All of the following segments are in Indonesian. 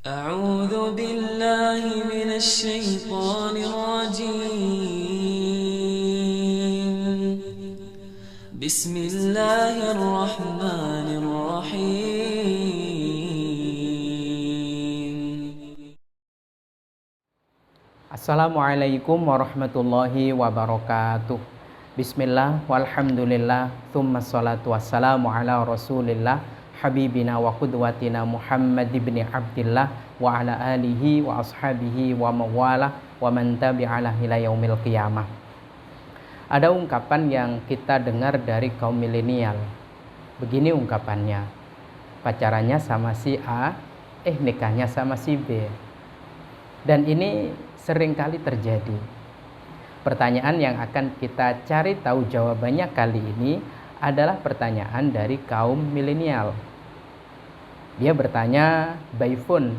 أعوذ بالله من الشيطان الرجيم بسم الله الرحمن الرحيم. Assalamualaikum warahmatullahi wabarakatuh. Bismillah, walhamdulillah, thumma salatu wassalamu ala rasulillah, habibina wa qudwatina Muhammad ibn Abdillah wa ala alihi wa ashabihi wa mawalah wa man tabi'alah ila yaumil qiyamah. Ada ungkapan yang kita dengar dari kaum milenial. Begini ungkapannya, pacarannya sama si A, nikahnya sama si B. Dan ini seringkali terjadi. Pertanyaan yang akan kita cari tahu jawabannya kali ini adalah pertanyaan dari kaum milenial. Dia bertanya by phone.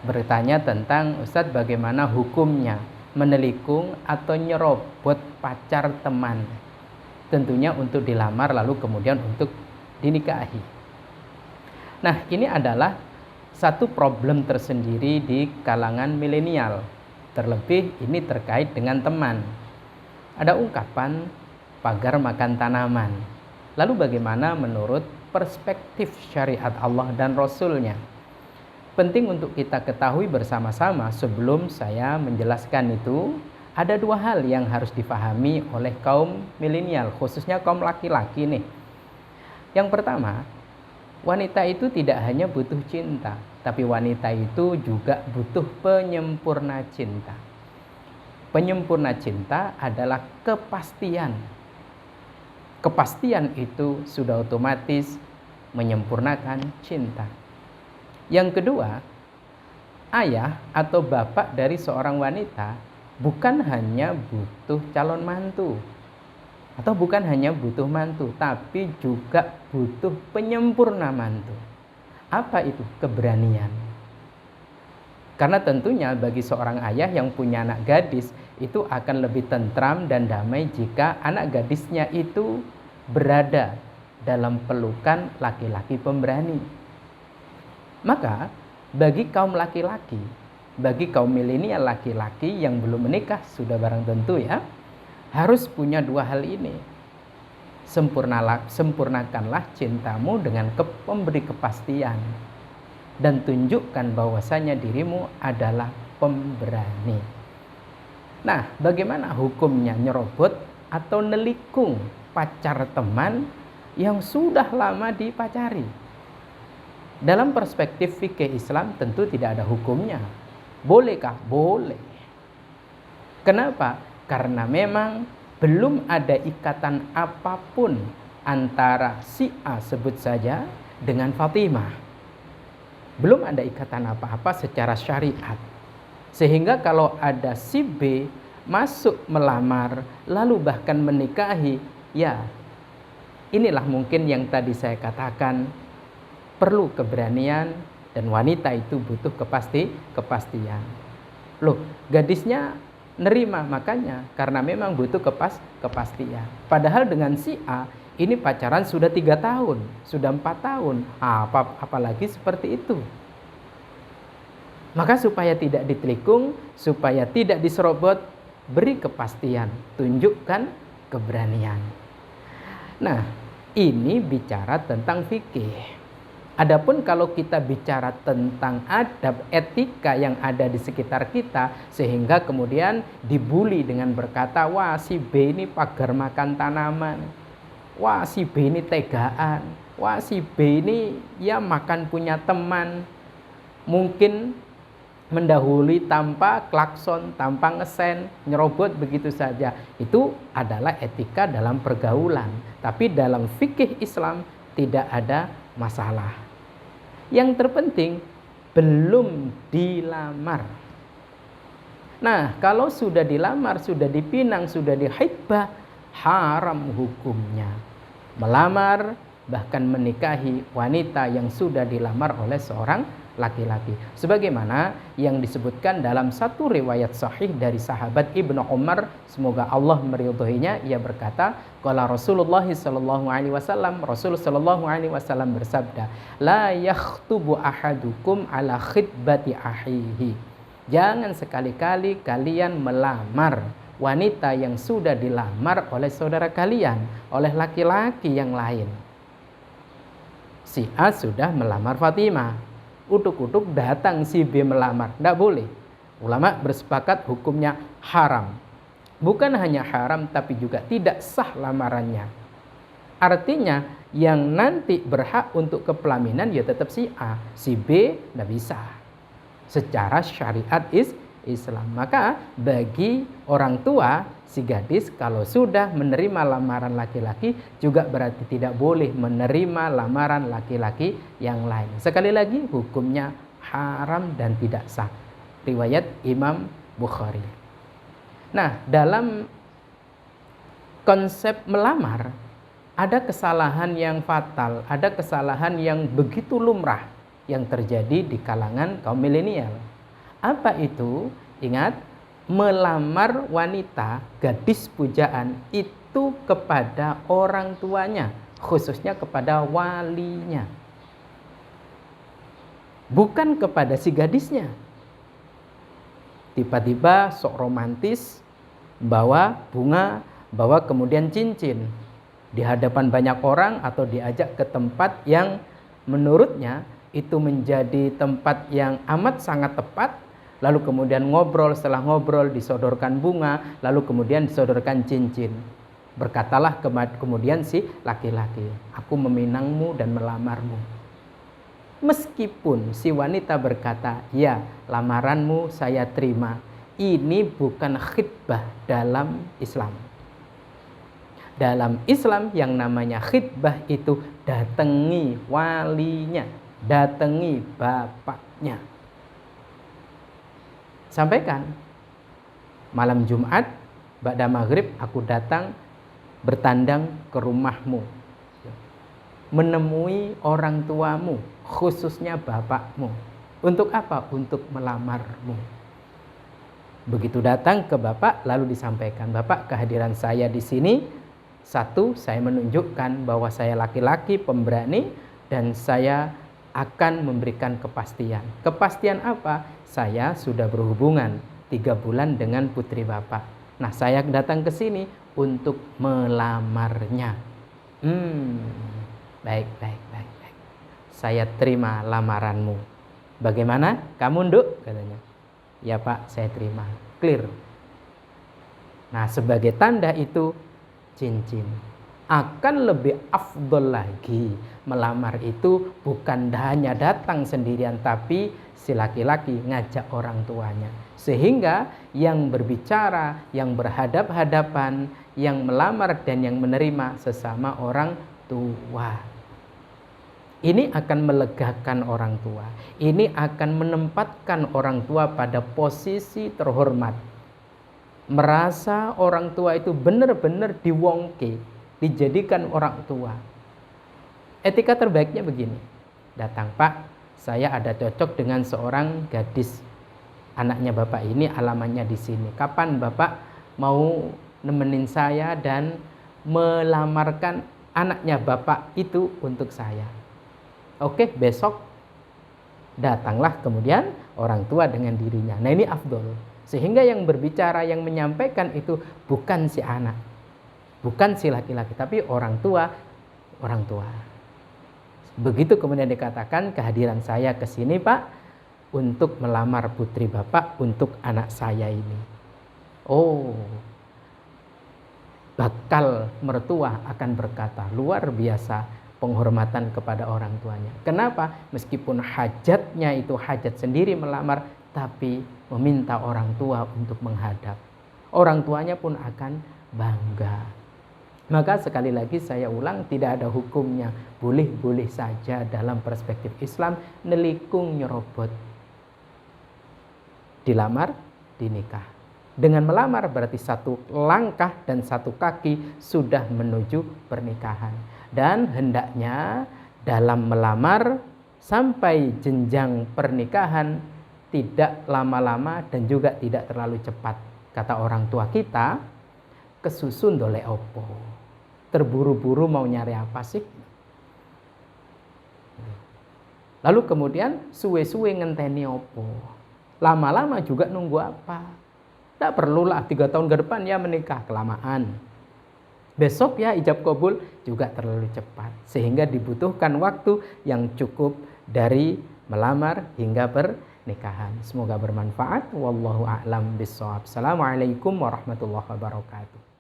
Bertanya tentang, Ustadz, bagaimana hukumnya menelikung atau nyerobot pacar teman. Tentunya untuk dilamar lalu kemudian untuk dinikahi. Nah, ini adalah satu problem tersendiri di kalangan milenial. Terlebih ini terkait dengan teman. Ada ungkapan pagar makan tanaman. Lalu bagaimana menurut perspektif syariat Allah dan Rasulnya? Penting untuk kita ketahui bersama-sama sebelum saya menjelaskan itu. Ada dua hal yang harus dipahami oleh kaum milenial, khususnya kaum laki-laki nih. Yang pertama, wanita itu tidak hanya butuh cinta, tapi wanita itu juga butuh penyempurna cinta. Penyempurna cinta adalah kepastian. Kepastian itu sudah otomatis menyempurnakan cinta. Yang kedua, ayah atau bapak dari seorang wanita bukan hanya butuh calon mantu, atau bukan hanya butuh mantu, tapi juga butuh penyempurna mantu. Apa itu? Keberanian. Karena tentunya bagi seorang ayah yang punya anak gadis, itu akan lebih tentram dan damai jika anak gadisnya itu berada dalam pelukan laki-laki pemberani. Maka bagi kaum laki-laki, bagi kaum milenial laki-laki yang belum menikah, sudah barang tentu ya, harus punya dua hal ini. Sempurnakanlah cintamu dengan memberi kepastian, dan tunjukkan bahwasanya dirimu adalah pemberani. Nah, bagaimana hukumnya nyerobot atau nelikung pacar teman yang sudah lama dipacari? Dalam perspektif fikih Islam tentu tidak ada hukumnya. Bolehkah? Boleh. Kenapa? Karena memang belum ada ikatan apapun antara si A sebut saja dengan Fatimah. Belum ada ikatan apa-apa secara syariat. Sehingga kalau ada si B masuk melamar lalu bahkan menikahi, ya inilah mungkin yang tadi saya katakan, perlu keberanian dan wanita itu butuh kepastian. Loh, gadisnya nerima, makanya karena memang butuh kepastian. Padahal dengan si A ini pacaran sudah 3 tahun, sudah 4 tahun, apalagi seperti itu. Maka supaya tidak ditelikung, supaya tidak diserobot, beri kepastian, tunjukkan keberanian. Nah, ini bicara tentang fikih. Adapun kalau kita bicara tentang adab etika yang ada di sekitar kita, sehingga kemudian dibully dengan berkata, wah si B ini pagar makan tanaman, wah si B ini tegaan, wah si B ini ya makan punya teman, mungkin mendahului tanpa klakson, tanpa ngesen, nyerobot begitu saja. Itu adalah etika dalam pergaulan. Tapi dalam fikih Islam tidak ada masalah. Yang terpenting belum dilamar. Nah, kalau sudah dilamar, sudah dipinang, sudah dihibah, haram hukumnya melamar bahkan menikahi wanita yang sudah dilamar oleh seorang laki-laki. Sebagaimana yang disebutkan dalam satu riwayat sahih dari sahabat Ibnu Umar, semoga Allah meridhoinya, ia berkata, qala Rasulullah sallallahu alaihi wasallam, Rasul sallallahu alaihi wasallam bersabda, la yakhtubu ahadukum ala khitbati ahihi. Jangan sekali-kali kalian melamar wanita yang sudah dilamar oleh saudara kalian, oleh laki-laki yang lain. Si A sudah melamar Fatimah, utuk-utuk datang si B melamar, tidak boleh. Ulama bersepakat hukumnya haram. Bukan hanya haram, tapi juga tidak sah lamarannya. Artinya yang nanti berhak untuk kepelaminan ya tetap si A, si B tidak bisa secara syariat Islam. Maka bagi orang tua si gadis kalau sudah menerima lamaran laki-laki juga berarti tidak boleh menerima lamaran laki-laki yang lain. Sekali lagi hukumnya haram dan tidak sah. Riwayat Imam Bukhari. Nah, dalam konsep melamar ada kesalahan yang fatal, ada kesalahan yang begitu lumrah yang terjadi di kalangan kaum milenial. Apa itu? Ingat, melamar wanita, gadis pujaan itu kepada orang tuanya, khususnya kepada walinya. Bukan kepada si gadisnya. Tiba-tiba sok romantis, bawa bunga, bawa kemudian cincin di hadapan banyak orang atau diajak ke tempat yang menurutnya itu menjadi tempat yang amat sangat tepat. Lalu kemudian ngobrol, setelah ngobrol disodorkan bunga, lalu kemudian disodorkan cincin. Berkatalah kemudian si laki-laki, aku meminangmu dan melamarmu. Meskipun si wanita berkata, ya lamaranmu saya terima, ini bukan khitbah dalam Islam. Dalam Islam yang namanya khitbah itu datangi walinya, datangi bapaknya. Sampaikan, malam Jumat, ba'da maghrib aku datang bertandang ke rumahmu, menemui orang tuamu, khususnya bapakmu. Untuk apa? Untuk melamarmu. Begitu datang ke bapak, lalu disampaikan, Bapak, kehadiran saya di sini, satu, saya menunjukkan bahwa saya laki-laki pemberani dan saya akan memberikan kepastian. Kepastian apa? Saya sudah berhubungan 3 bulan dengan putri bapak. Nah, saya datang ke sini untuk melamarnya. Baik. Saya terima lamaranmu. Bagaimana? Kamu nduk? Katanya. Ya Pak, saya terima. Clear. Nah, sebagai tanda itu cincin. Akan lebih afdol lagi melamar itu bukan hanya datang sendirian, tapi si laki-laki ngajak orang tuanya. Sehingga yang berbicara, yang berhadap-hadapan, yang melamar dan yang menerima sesama orang tua. Ini akan melegakan orang tua. Ini akan menempatkan orang tua pada posisi terhormat. Merasa orang tua itu benar-benar diwongke, dijadikan orang tua. Etika terbaiknya begini. Datang, Pak, saya ada cocok dengan seorang gadis. Anaknya Bapak ini alamannya di sini. Kapan Bapak mau nemenin saya dan melamarkan anaknya Bapak itu untuk saya? Oke, besok datanglah kemudian orang tua dengan dirinya. Nah, ini afdol. Sehingga yang berbicara, yang menyampaikan itu bukan si anak, bukan si laki-laki, tapi orang tua. Begitu kemudian dikatakan, kehadiran saya ke sini Pak untuk melamar putri Bapak untuk anak saya ini. Oh, bakal mertua akan berkata, luar biasa penghormatan kepada orang tuanya. Kenapa? Meskipun hajatnya itu hajat sendiri melamar, tapi meminta orang tua untuk menghadap. Orang tuanya pun akan bangga. Maka sekali lagi saya ulang, tidak ada hukumnya. Boleh-boleh saja dalam perspektif Islam, nelikung nyerobot. Dilamar, dinikah. Dengan melamar berarti satu langkah dan satu kaki sudah menuju pernikahan. Dan hendaknya dalam melamar sampai jenjang pernikahan tidak lama-lama dan juga tidak terlalu cepat. Kata orang tua kita, kesusun dole opo. Terburu-buru mau nyari apa sih? Lalu kemudian suwe-suwe ngenteni opo. Lama-lama juga nunggu apa? Tidak perlulah 3 tahun ke depan ya menikah, kelamaan. Besok ya ijab kabul juga terlalu cepat. Sehingga dibutuhkan waktu yang cukup dari melamar hingga pernikahan. Semoga bermanfaat. Wallahu a'lam bishawab. Assalamualaikum warahmatullahi wabarakatuh.